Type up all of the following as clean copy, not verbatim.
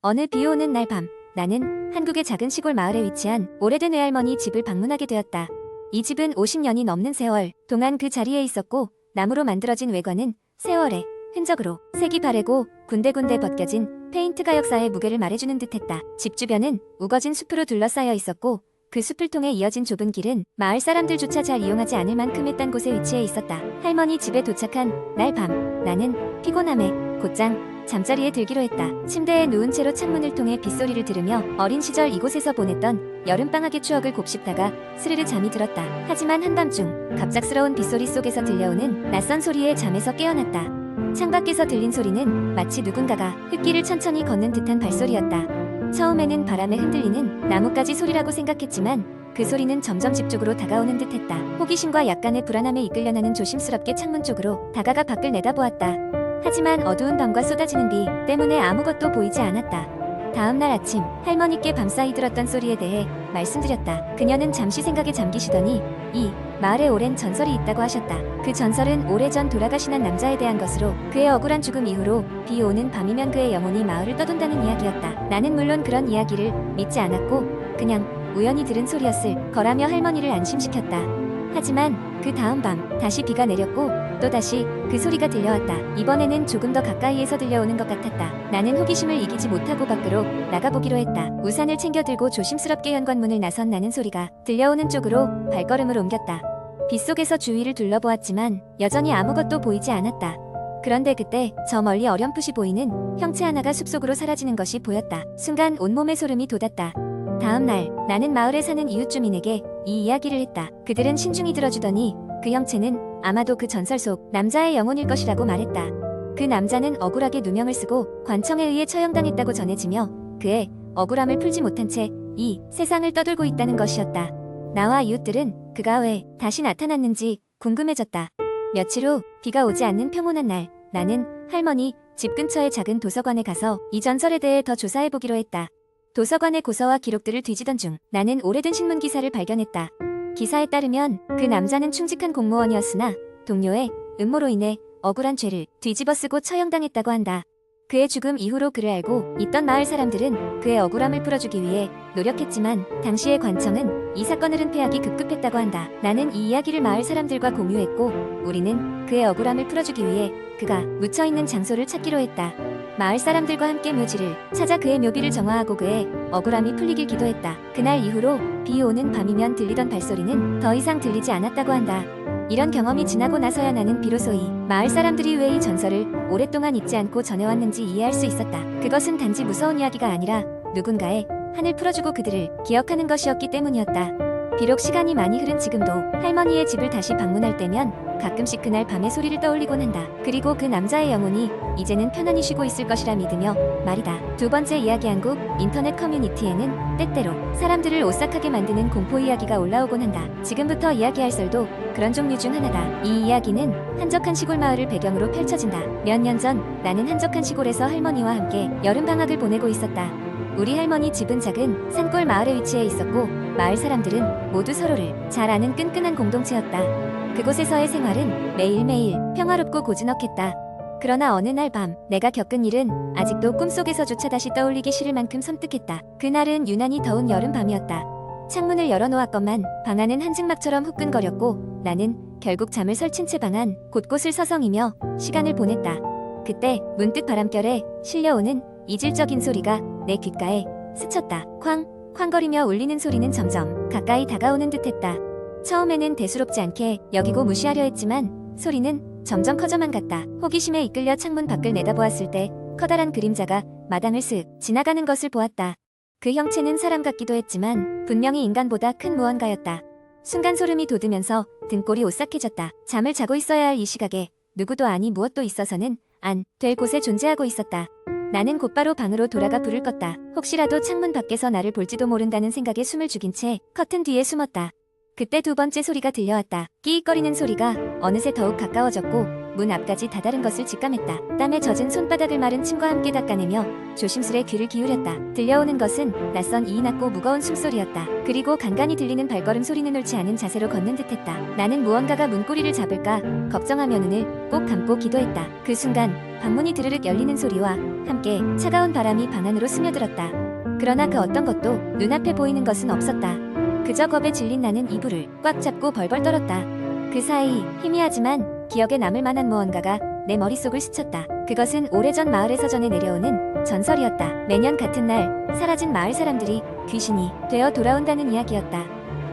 어느 비 오는 날 밤, 나는 한국의 작은 시골 마을에 위치한 오래된 외할머니 집을 방문하게 되었다. 이 집은 50년이 넘는 세월 동안 그 자리에 있었고, 나무로 만들어진 외관은 세월의 흔적으로 색이 바래고 군데군데 벗겨진 페인트가 역사의 무게를 말해주는 듯했다. 집 주변은 우거진 숲으로 둘러싸여 있었고, 그 숲을 통해 이어진 좁은 길은 마을 사람들조차 잘 이용하지 않을 만큼 했던 곳에 위치해 있었다. 할머니 집에 도착한 날 밤, 나는 피곤함에 곧장 잠자리에 들기로 했다. 침대에 누운 채로 창문을 통해 빗소리를 들으며 어린 시절 이곳에서 보냈던 여름방학의 추억을 곱씹다가 스르르 잠이 들었다. 하지만 한밤중 갑작스러운 빗소리 속에서 들려오는 낯선 소리에 잠에서 깨어났다. 창밖에서 들린 소리는 마치 누군가가 흙길을 천천히 걷는 듯한 발소리였다. 처음에는 바람에 흔들리는 나뭇가지 소리라고 생각했지만 그 소리는 점점 집 쪽으로 다가오는 듯했다. 호기심과 약간의 불안함에 이끌려 나는 조심스럽게 창문 쪽으로 다가가 밖을 내다보았다. 하지만 어두운 밤과 쏟아지는 비 때문에 아무것도 보이지 않았다. 다음 날 아침, 할머니께 밤사이 들었던 소리에 대해 말씀드렸다. 그녀는 잠시 생각에 잠기시더니 이 마을에 오랜 전설이 있다고 하셨다. 그 전설은 오래전 돌아가신 한 남자에 대한 것으로, 그의 억울한 죽음 이후로 비 오는 밤이면 그의 영혼이 마을을 떠돈다는 이야기였다. 나는 물론 그런 이야기를 믿지 않았고 그냥 우연히 들은 소리였을 거라며 할머니를 안심시켰다. 하지만 그 다음 밤 다시 비가 내렸고 또다시 그 소리가 들려왔다. 이번에는 조금 더 가까이에서 들려오는 것 같았다. 나는 호기심을 이기지 못하고 밖으로 나가보기로 했다. 우산을 챙겨 들고 조심스럽게 현관문을 나선 나는 소리가 들려오는 쪽으로 발걸음을 옮겼다. 빗속에서 주위를 둘러보았지만 여전히 아무것도 보이지 않았다. 그런데 그때 저 멀리 어렴풋이 보이는 형체 하나가 숲속으로 사라지는 것이 보였다. 순간 온몸에 소름이 돋았다. 다음 날 나는 마을에 사는 이웃 주민에게 이 이야기를 했다. 그들은 신중히 들어주더니 그 형체는 아마도 그 전설 속 남자의 영혼일 것이라고 말했다. 그 남자는 억울하게 누명을 쓰고 관청에 의해 처형당했다고 전해지며 그의 억울함을 풀지 못한 채 이 세상을 떠돌고 있다는 것이었다. 나와 이웃들은 그가 왜 다시 나타났는지 궁금해졌다. 며칠 후 비가 오지 않는 평온한 날, 나는 할머니 집 근처의 작은 도서관에 가서 이 전설에 대해 더 조사해보기로 했다. 도서관의 고서와 기록들을 뒤지던 중 나는 오래된 신문 기사를 발견했다. 기사에 따르면 그 남자는 충직한 공무원이었으나 동료의 음모로 인해 억울한 죄를 뒤집어쓰고 처형당했다고 한다. 그의 죽음 이후로 그를 알고 있던 마을 사람들은 그의 억울함을 풀어주기 위해 노력했지만 당시의 관청은 이 사건을 은폐하기 급급했다고 한다. 나는 이 이야기를 마을 사람들과 공유했고 우리는 그의 억울함을 풀어주기 위해 그가 묻혀있는 장소를 찾기로 했다. 마을 사람들과 함께 묘지를 찾아 그의 묘비를 정화하고 그의 억울함이 풀리길 기도했다. 그날 이후로 비 오는 밤이면 들리던 발소리는 더 이상 들리지 않았다고 한다. 이런 경험이 지나고 나서야 나는 비로소 이 마을 사람들이 왜 이 전설을 오랫동안 잊지 않고 전해왔는지 이해할 수 있었다. 그것은 단지 무서운 이야기가 아니라 누군가의 한을 풀어주고 그들을 기억하는 것이었기 때문이었다. 비록 시간이 많이 흐른 지금도 할머니의 집을 다시 방문할 때면 가끔씩 그날 밤의 소리를 떠올리곤 한다. 그리고 그 남자의 영혼이 이제는 편안히 쉬고 있을 것이라 믿으며 말이다. 두 번째 이야기. 한국 인터넷 커뮤니티에는 때때로 사람들을 오싹하게 만드는 공포 이야기가 올라오곤 한다. 지금부터 이야기할 썰도 그런 종류 중 하나다. 이 이야기는 한적한 시골 마을을 배경으로 펼쳐진다. 몇 년 전 나는 한적한 시골에서 할머니와 함께 여름방학을 보내고 있었다. 우리 할머니 집은 작은 산골 마을에 위치해 있었고 마을 사람들은 모두 서로를 잘 아는 끈끈한 공동체였다. 그곳에서의 생활은 매일매일 평화롭고 고즈넉했다. 그러나 어느 날 밤 내가 겪은 일은 아직도 꿈속에서조차 다시 떠올리기 싫을 만큼 섬뜩했다. 그날은 유난히 더운 여름밤이었다. 창문을 열어놓았건만 방 안은 한증막처럼 후끈거렸고 나는 결국 잠을 설친 채 방 안 곳곳을 서성이며 시간을 보냈다. 그때 문득 바람결에 실려오는 이질적인 소리가 내 귓가에 스쳤다. 쾅! 쾅거리며 울리는 소리는 점점 가까이 다가오는 듯했다. 처음에는 대수롭지 않게 여기고 무시하려 했지만 소리는 점점 커져만 갔다. 호기심에 이끌려 창문 밖을 내다보았을 때 커다란 그림자가 마당을 쓱 지나가는 것을 보았다. 그 형체는 사람 같기도 했지만 분명히 인간보다 큰 무언가였다. 순간 소름이 돋으면서 등골이 오싹해졌다. 잠을 자고 있어야 할 이 시각에 누구도 아니 무엇도 있어서는 안 될 곳에 존재하고 있었다. 나는 곧바로 방으로 돌아가 불을 껐다. 혹시라도 창문 밖에서 나를 볼지도 모른다는 생각에 숨을 죽인 채 커튼 뒤에 숨었다. 그때 두 번째 소리가 들려왔다. 끼익거리는 소리가 어느새 더욱 가까워졌고 문 앞까지 다다른 것을 직감했다. 땀에 젖은 손바닥을 마른 침과 함께 닦아내며 조심스레 귀를 기울였다. 들려오는 것은 낯선 이인학고 무거운 숨소리였다. 그리고 간간히 들리는 발걸음 소리는 옳지 않은 자세로 걷는 듯했다. 나는 무언가가 문고리를 잡을까 걱정하며 눈을 꼭 감고 기도했다. 그 순간 방문이 드르륵 열리는 소리와 함께 차가운 바람이 방 안으로 스며들었다. 그러나 그 어떤 것도 눈앞에 보이는 것은 없었다. 그저 겁에 질린 나는 이불을 꽉 잡고 벌벌 떨었다. 그 사이 희미하지만 기억에 남을 만한 무언가가 내 머릿속을 스쳤다. 그것은 오래전 마을에서 전해 내려오는 전설이었다. 매년 같은 날 사라진 마을 사람들이 귀신이 되어 돌아온다는 이야기였다.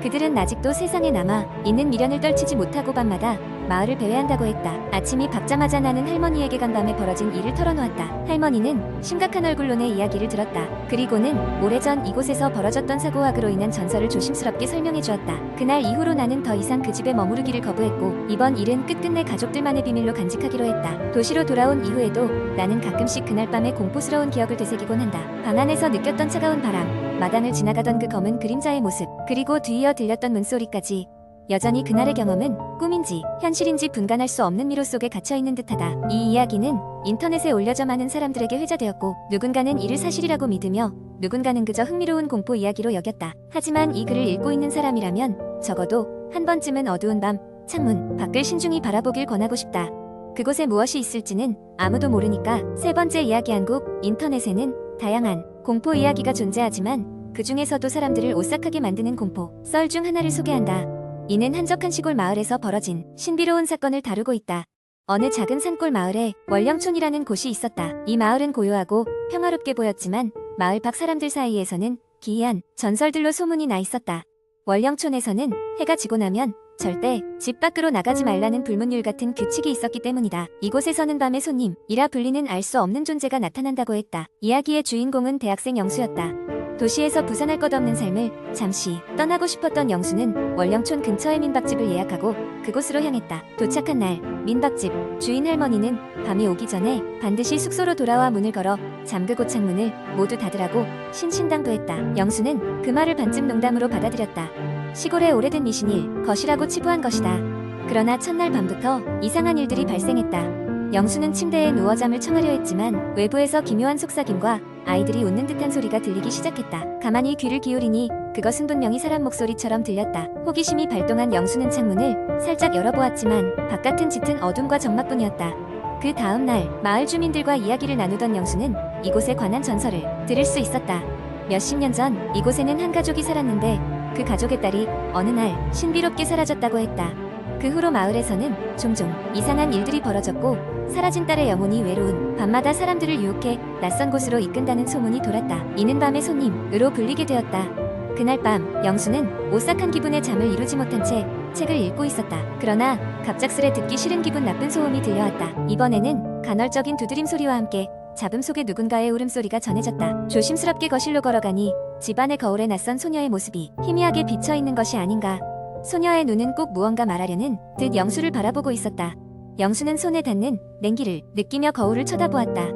그들은 아직도 세상에 남아 있는 미련을 떨치지 못하고 밤마다 마을을 배회한다고 했다. 아침이 밝자마자 나는 할머니에게 간밤에 벌어진 일을 털어놓았다. 할머니는 심각한 얼굴로 내 이야기를 들었다. 그리고는 오래전 이곳에서 벌어졌던 사고와 그로 인한 전설을 조심스럽게 설명해 주었다. 그날 이후로 나는 더 이상 그 집에 머무르기를 거부했고 이번 일은 끝끝내 가족들만의 비밀로 간직하기로 했다. 도시로 돌아온 이후에도 나는 가끔씩 그날 밤의 공포스러운 기억을 되새기곤 한다. 방 안에서 느꼈던 차가운 바람, 마당을 지나가던 그 검은 그림자의 모습, 그리고 뒤이어 들렸던 문소리까지 여전히 그날의 경험은 꿈인지 현실인지 분간할 수 없는 미로 속에 갇혀있는 듯하다. 이 이야기는 인터넷에 올려져 많은 사람들에게 회자되었고 누군가는 이를 사실이라고 믿으며 누군가는 그저 흥미로운 공포 이야기로 여겼다. 하지만 이 글을 읽고 있는 사람이라면 적어도 한 번쯤은 어두운 밤 창문 밖을 신중히 바라보길 권하고 싶다. 그곳에 무엇이 있을지는 아무도 모르니까. 세 번째 이야기 한 곡. 인터넷에는 다양한 공포 이야기가 존재하지만 그 중에서도 사람들을 오싹하게 만드는 공포 썰 중 하나를 소개한다. 이는 한적한 시골 마을에서 벌어진 신비로운 사건을 다루고 있다. 어느 작은 산골 마을에 월령촌이라는 곳이 있었다. 이 마을은 고요하고 평화롭게 보였지만 마을 밖 사람들 사이에서는 기이한 전설들로 소문이 나 있었다. 월령촌에서는 해가 지고 나면 절대 집 밖으로 나가지 말라는 불문율 같은 규칙이 있었기 때문이다. 이곳에서는 밤의 손님이라 불리는 알 수 없는 존재가 나타난다고 했다. 이야기의 주인공은 대학생 영수였다. 도시에서 부산할 것 없는 삶을 잠시 떠나고 싶었던 영수는 월령촌 근처의 민박집을 예약하고 그곳으로 향했다. 도착한 날 민박집 주인 할머니는 밤이 오기 전에 반드시 숙소로 돌아와 문을 걸어 잠그고 창문을 모두 닫으라고 신신당부했다. 영수는 그 말을 반쯤 농담으로 받아들였다. 시골의 오래된 미신일 것이라고 치부한 것이다. 그러나 첫날 밤부터 이상한 일들이 발생했다. 영수는 침대에 누워 잠을 청하려 했지만 외부에서 기묘한 속삭임과 아이들이 웃는 듯한 소리가 들리기 시작했다. 가만히 귀를 기울이니 그것은 분명히 사람 목소리처럼 들렸다. 호기심이 발동한 영수는 창문을 살짝 열어보았지만 바깥은 짙은 어둠과 적막뿐이었다. 그 다음 날 마을 주민들과 이야기를 나누던 영수는 이곳에 관한 전설을 들을 수 있었다. 몇십 년 전 이곳에는 한 가족이 살았는데 그 가족의 딸이 어느 날 신비롭게 사라졌다고 했다. 그 후로 마을에서는 종종 이상한 일들이 벌어졌고 사라진 딸의 영혼이 외로운 밤마다 사람들을 유혹해 낯선 곳으로 이끈다는 소문이 돌았다. 이는 밤의 손님으로 불리게 되었다. 그날 밤 영수는 오싹한 기분에 잠을 이루지 못한 채 책을 읽고 있었다. 그러나 갑작스레 듣기 싫은 기분 나쁜 소음이 들려왔다. 이번에는 간헐적인 두드림 소리와 함께 잡음 속에 누군가의 울음소리가 전해졌다. 조심스럽게 거실로 걸어가니 집안의 거울에 낯선 소녀의 모습이 희미하게 비쳐있는 것이 아닌가. 소녀의 눈은 꼭 무언가 말하려는 듯 영수를 바라보고 있었다. 영수는 손에 닿는 냉기를 느끼며 거울을 쳐다보았다.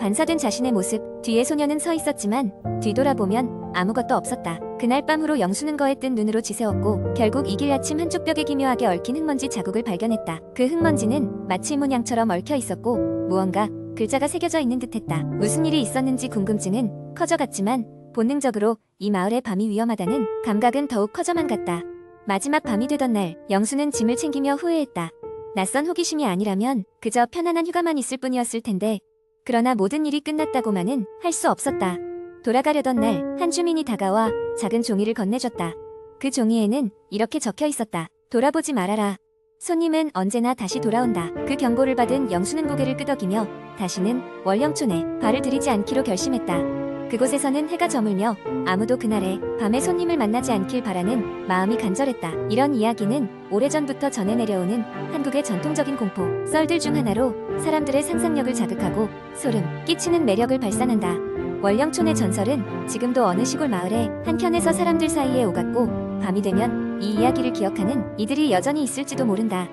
반사된 자신의 모습 뒤에 소녀는 서 있었지만 뒤돌아보면 아무것도 없었다. 그날 밤 후로 영수는 거에 뜬 눈으로 지새웠고 결국 이길 아침 한쪽 벽에 기묘하게 얽힌 흙먼지 자국을 발견했다. 그 흙먼지는 마치 문양처럼 얽혀 있었고 무언가 글자가 새겨져 있는 듯했다. 무슨 일이 있었는지 궁금증은 커져갔지만 본능적으로 이 마을의 밤이 위험하다는 감각은 더욱 커져만 갔다. 마지막 밤이 되던 날 영수는 짐을 챙기며 후회했다. 낯선 호기심이 아니라면 그저 편안한 휴가만 있을 뿐이었을 텐데 그러나 모든 일이 끝났다고만은 할 수 없었다. 돌아가려던 날 한 주민이 다가와 작은 종이를 건네줬다. 그 종이에는 이렇게 적혀 있었다. 돌아보지 말아라. 손님은 언제나 다시 돌아온다. 그 경고를 받은 영수는 고개를 끄덕이며 다시는 월령촌에 발을 들이지 않기로 결심했다. 그곳에서는 해가 저물며 아무도 그날에 밤에 손님을 만나지 않길 바라는 마음이 간절했다. 이런 이야기는 오래전부터 전해 내려오는 한국의 전통적인 공포 썰들 중 하나로 사람들의 상상력을 자극하고 소름 끼치는 매력을 발산한다. 월령촌의 전설은 지금도 어느 시골 마을의 한켠에서 사람들 사이에 오갔고 밤이 되면 이 이야기를 기억하는 이들이 여전히 있을지도 모른다.